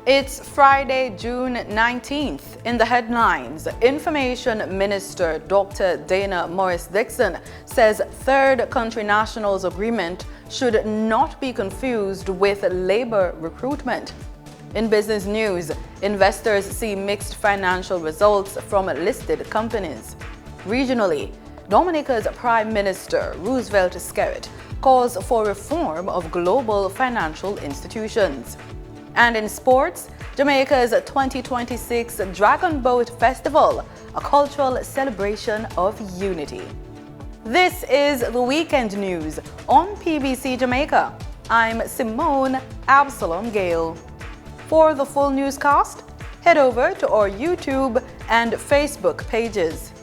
It's Friday, June 19th. In the headlines, Information Minister Dr. Dana Morris-Dixon says third country nationals agreement should not be confused with labor recruitment. In business news, investors see mixed financial results from listed companies. Regionally, Dominica's Prime Minister Roosevelt Skerrit calls for reform of global financial institutions. And in sports, Jamaica's 2026 Dragon Boat Festival, a cultural celebration of unity. This is the weekend news on PBC Jamaica. I'm Simone Absalom Gale. For the full newscast, head over to our YouTube and Facebook pages.